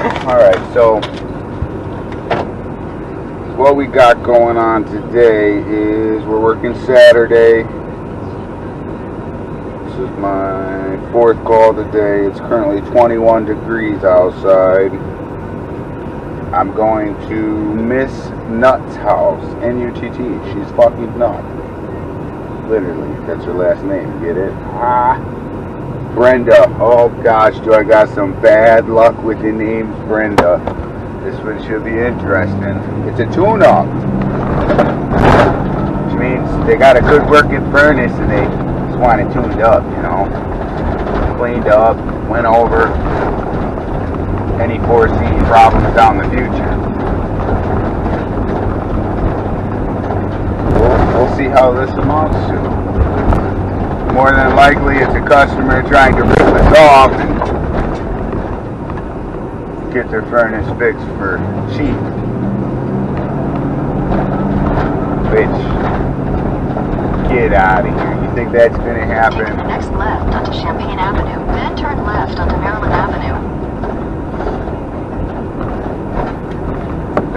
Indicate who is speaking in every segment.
Speaker 1: Alright, so what we got going on today is we're working Saturday. This is my fourth call today. It's currently 21 degrees outside. I'm going to Miss Nut's house, N-U-T-T. She's fucking nut. Literally, that's her last name, get it? Brenda. Oh gosh, do I got some bad luck with the names Brenda. This one should be interesting. It's a tune-up, which means they got a good working furnace and they just want it tuned up, you know. Cleaned up, went over any foreseen problems down the future. We'll see how this amounts to. More than likely, it's a customer trying to rip us off and get their furnace fixed for cheap. Which, get out of here. You think that's going to happen?
Speaker 2: Take the next left onto Champaign Avenue, then turn left onto Maryland Avenue.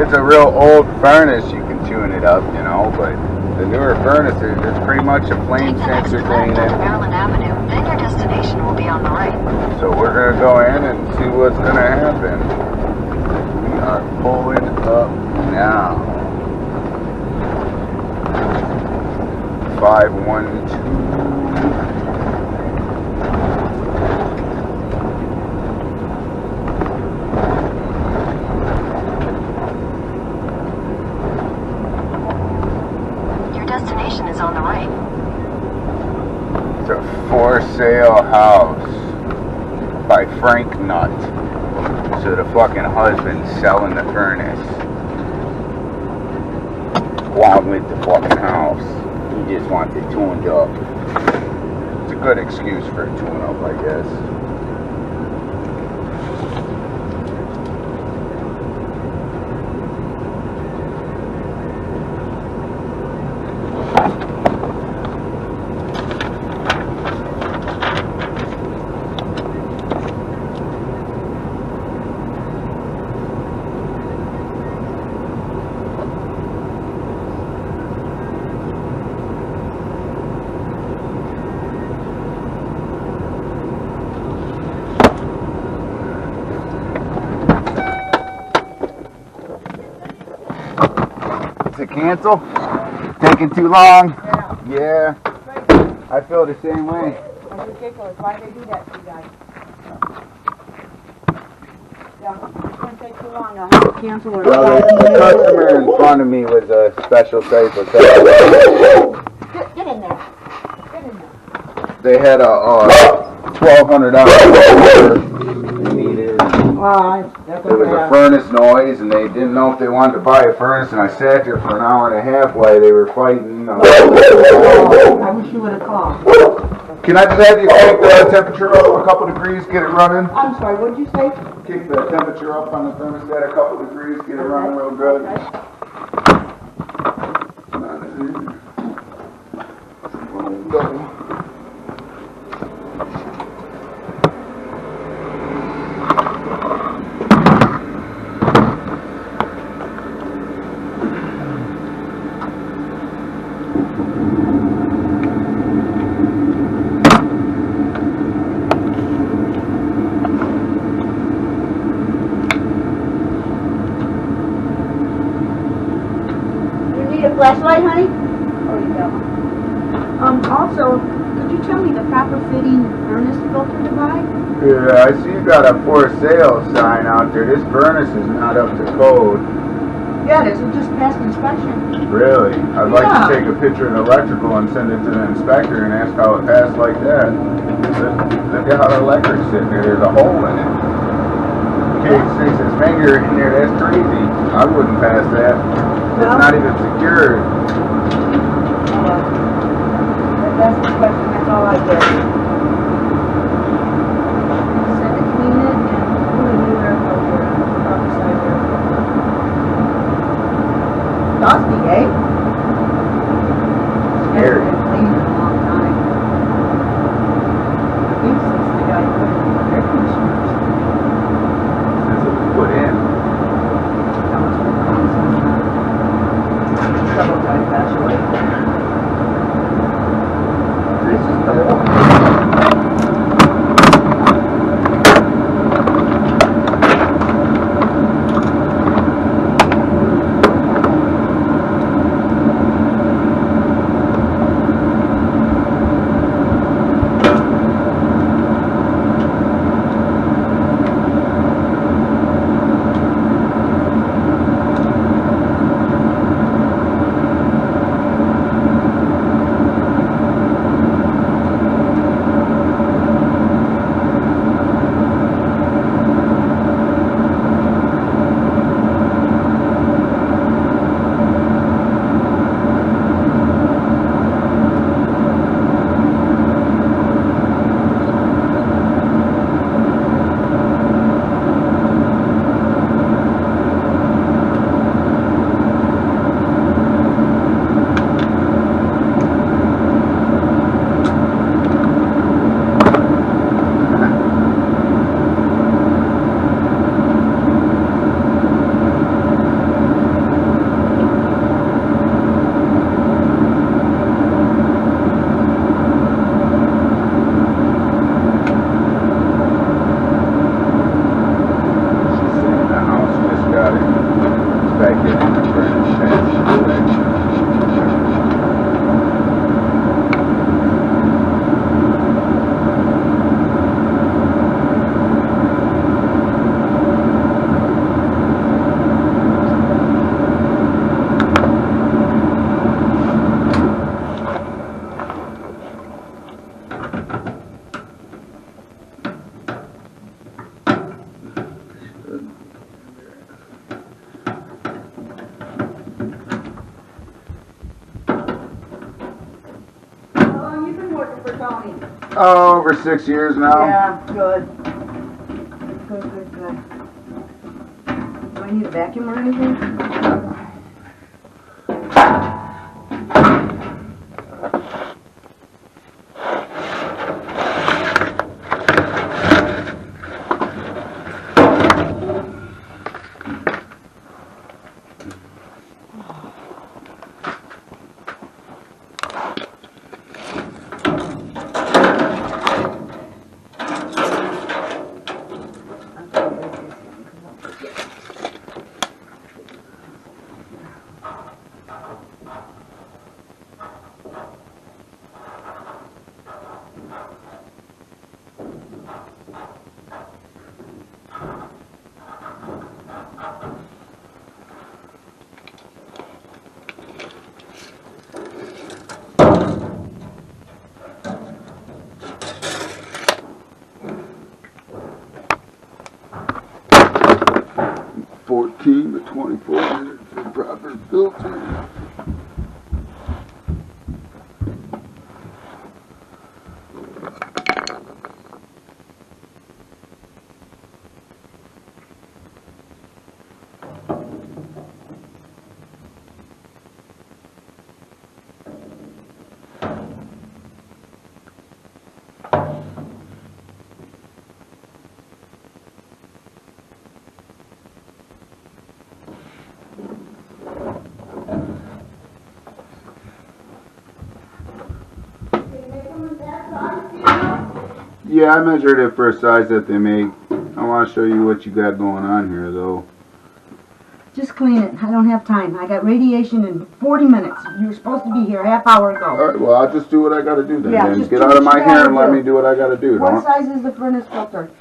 Speaker 1: It's a real old furnace, you can tune it up, you know, but the newer furnaces, it's pretty much a flame sensor thing.
Speaker 2: Take the next left onto Maryland Avenue, then your destination will be on the right.
Speaker 1: So we're going to go in and see what's going to happen. We are pulling up now. 512.
Speaker 2: Destination is on the right.
Speaker 1: It's a for sale house by Frank Nutt. So the fucking husband's selling the furnace along with the fucking house. He just wants it tuned up. It's a good excuse for a tune-up, I guess. To cancel? Taking too long? Yeah. I feel the same way.
Speaker 3: That's ridiculous. Why do they do that to you guys? Yeah, it's going to take too long. I'll have to cancel it.
Speaker 1: Well, the customer in front of me was a special type of customer.
Speaker 3: Get in there. Get in there.
Speaker 1: They had a $1,200 order they needed. There was a furnace noise, and they didn't know if they wanted to buy a furnace, and I sat there for an hour and a half while they were fighting.
Speaker 3: I wish you would have called.
Speaker 1: Can I just have you kick the temperature up a couple degrees, get it running?
Speaker 3: I'm sorry, what did you say?
Speaker 1: Kick the temperature up on the thermostat a couple degrees, get it running real good. Go.
Speaker 3: Flashlight, honey? Oh, you got one. Also, could you tell me the proper fitting furnace filter to buy?
Speaker 1: Yeah, I see you got a for sale sign out there. This furnace is not up to code.
Speaker 3: Yeah, it is. It just passed inspection.
Speaker 1: Really? I'd like to take a picture of the electrical and send it to the inspector and ask how it passed like that. Look at how the electric's sitting there. There's a hole in it. Kid sticks his finger in there. That's crazy. I wouldn't pass that. It's not even secured.
Speaker 3: That's the question. That's all I get. Send it, clean it, and put a new air filter on the side there. Dusty, eh?
Speaker 1: Scary.
Speaker 3: Hasn't been cleaned in a long time. I think since the guy put it in the air conditioners.
Speaker 1: Since it was Oh, over 6 years now.
Speaker 3: Yeah, good. Good. Do I need a vacuum or anything?
Speaker 1: To 24 minutes for proper filter. Yeah, I measured it for a size that they make. I want to show you what you got going on here, though.
Speaker 3: Just clean it. I don't have time. I got radiation in 40 minutes. You were supposed to be here a half hour ago.
Speaker 1: All right, well, I'll just do what I got to do then.
Speaker 3: Yeah,
Speaker 1: Then
Speaker 3: just
Speaker 1: get
Speaker 3: do
Speaker 1: out
Speaker 3: what
Speaker 1: of my
Speaker 3: you
Speaker 1: hair
Speaker 3: gotta
Speaker 1: and let
Speaker 3: do.
Speaker 1: me do what I got to do.
Speaker 3: What size is the furnace filter?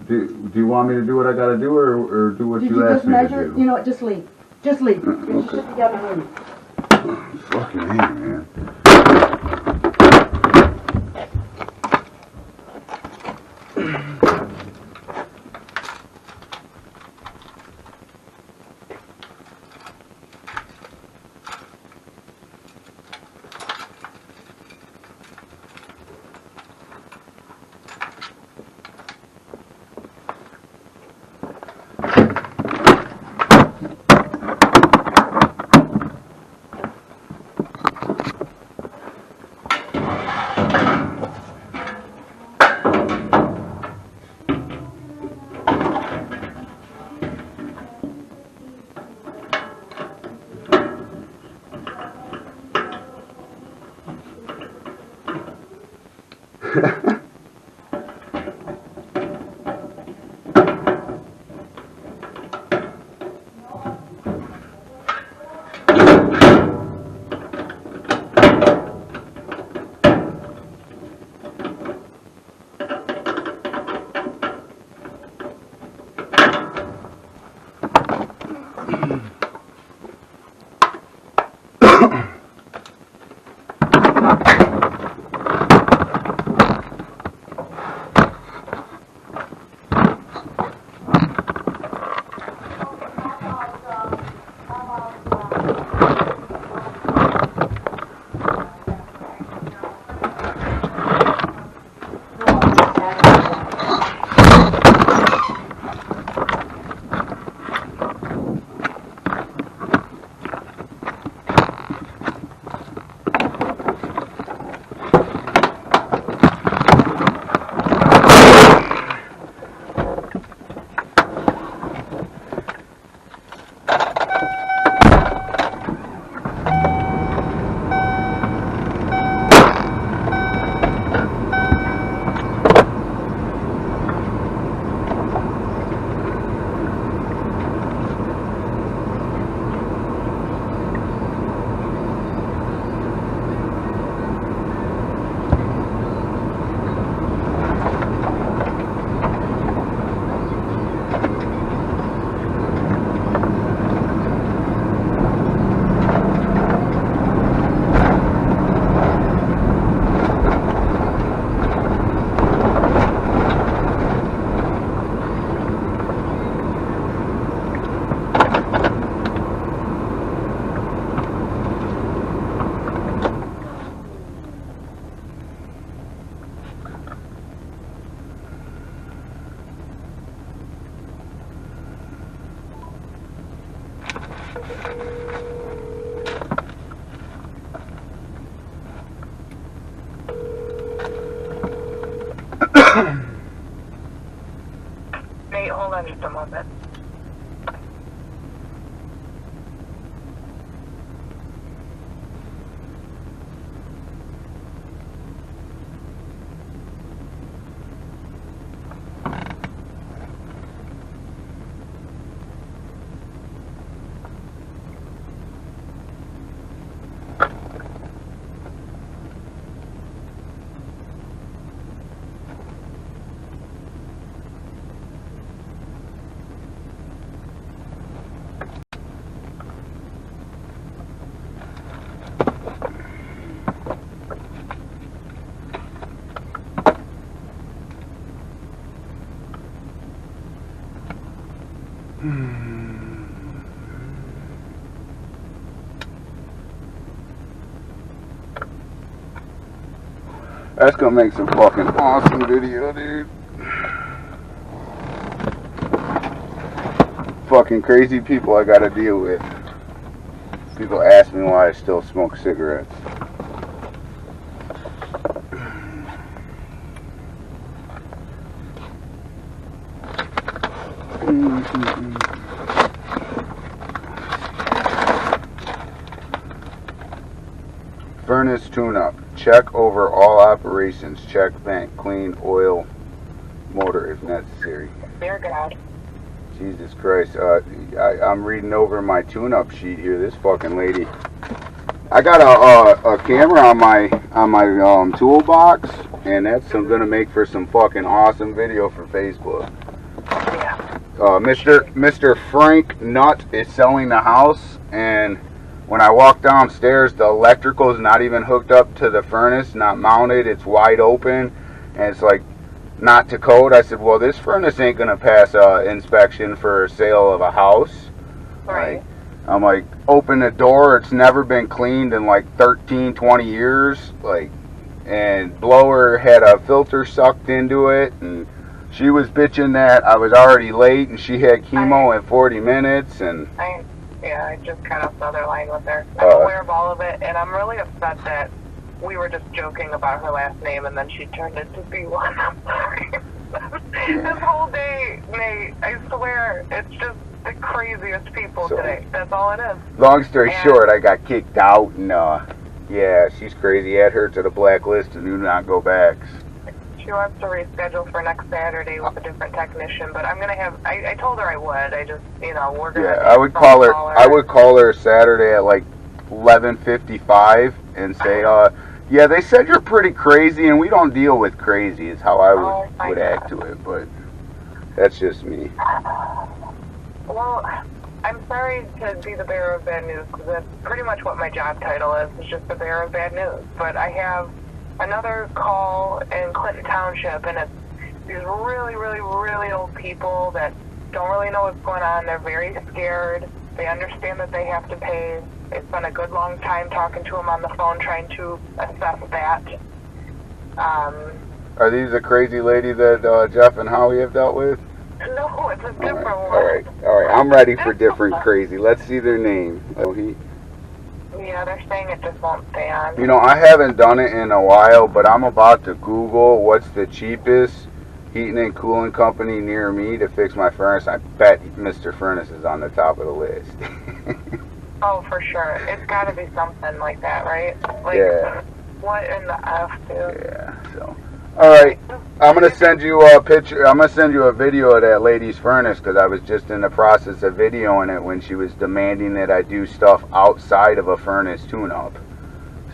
Speaker 1: Do you want me to do what I got to do, or do what
Speaker 3: Did
Speaker 1: you
Speaker 3: you
Speaker 1: asked
Speaker 3: just
Speaker 1: me
Speaker 3: measure?
Speaker 1: to do?
Speaker 3: You know what? Just leave. Just leave. Get your
Speaker 1: Okay.
Speaker 3: shit together and leave.
Speaker 1: Fucking A, man.
Speaker 4: Nate, hold on just a moment.
Speaker 1: That's gonna make some fucking awesome video, dude. Fucking crazy people I gotta deal with. People ask me why I still smoke cigarettes. Furnace tune-up. Check over all operations. Check vent. Clean oil motor if necessary.
Speaker 4: Dear God.
Speaker 1: Jesus Christ. I'm reading over my tune-up sheet here. This fucking lady. I got a camera on my toolbox, and that's gonna make for some fucking awesome video for Facebook.
Speaker 4: Yeah.
Speaker 1: Mr. Frank Nutt is selling the house, and when I walk downstairs, the electrical is not even hooked up to the furnace, not mounted. It's wide open, and it's like not to code. I said, well, this furnace ain't gonna pass inspection for sale of a house.
Speaker 4: Right.
Speaker 1: I'm like, open the door. It's never been cleaned in like 13, 20 years. Like, and blower had a filter sucked into it, and she was bitching that I was already late, and she had chemo in 40 minutes, and.
Speaker 4: Yeah, I just kind of saw their line with her. I'm aware of all of it, and I'm really upset that we were just joking about her last name, and then she turned it to be one. I'm sorry. This whole day, Nate, I swear, it's just the craziest people today. That's all it is.
Speaker 1: Long story short, I got kicked out, and yeah, she's crazy. Add her to the blacklist and do not go back.
Speaker 4: She wants to reschedule for next Saturday with a different technician, but I'm gonna have. I told her I would. I just, we're gonna.
Speaker 1: Yeah, I would call her. I would call her Saturday at like 11:55 and say, yeah, they said you're pretty crazy, and we don't deal with crazy. Is how I would add to it, but that's just me.
Speaker 4: Well, I'm sorry to be the bearer of bad news, because that's pretty much what my job title is just the bearer of bad news. But I have another call in Clinton Township, and it's these really, really, really old people that don't really know what's going on. They're very scared. They understand that they have to pay. They spent a good long time talking to them on the phone, trying to assess that.
Speaker 1: Are these the crazy lady that Jeff and Howie have dealt with?
Speaker 4: No, it's a different one.
Speaker 1: All right. I'm ready for different crazy. Let's see their name.
Speaker 4: Yeah, they're saying it just won't stay on.
Speaker 1: You know, I haven't done it in a while, but I'm about to Google what's the cheapest heating and cooling company near me to fix my furnace. I bet Mr. Furnace is on the top of the list.
Speaker 4: Oh, for sure. It's got to be something like that, right? Like,
Speaker 1: yeah.
Speaker 4: What in the F, dude?
Speaker 1: Yeah, so. Alright, I'm going to send you a picture. I'm going to send you a video of that lady's furnace, because I was just in the process of videoing it when she was demanding that I do stuff outside of a furnace tune-up.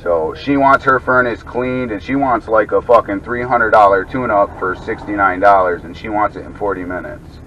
Speaker 1: So she wants her furnace cleaned, and she wants like a fucking $300 tune-up for $69, and she wants it in 40 minutes.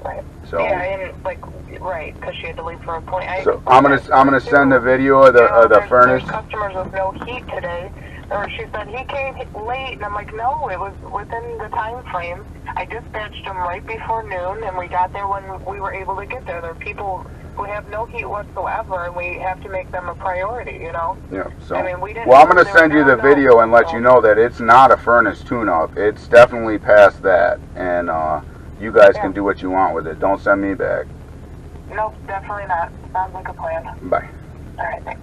Speaker 4: Right.
Speaker 1: So,
Speaker 4: yeah, and like, right, because she had to leave for a point.
Speaker 1: So I'm gonna send a video of the furnace.
Speaker 4: There's customers with no heat today. Or she said he came late, and I'm like, no, it was within the time frame. I dispatched him right before noon, and we got there when we were able to get there. There are people who have no heat whatsoever, and we have to make them a priority,
Speaker 1: Yeah, so,
Speaker 4: I mean, we didn't
Speaker 1: I'm going to send you the video and let you know that it's not a furnace tune-up. It's definitely past that, and you guys can do what you want with it. Don't send me back.
Speaker 4: Nope, definitely not. Sounds like a plan.
Speaker 1: Bye.
Speaker 4: All right, thanks.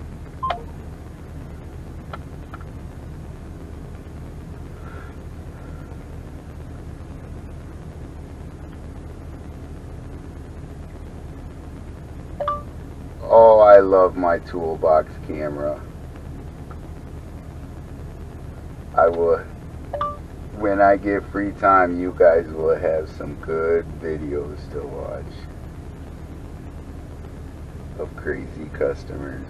Speaker 1: Oh, I love my toolbox camera. I will, when I get free time, you guys will have some good videos to watch of crazy customers.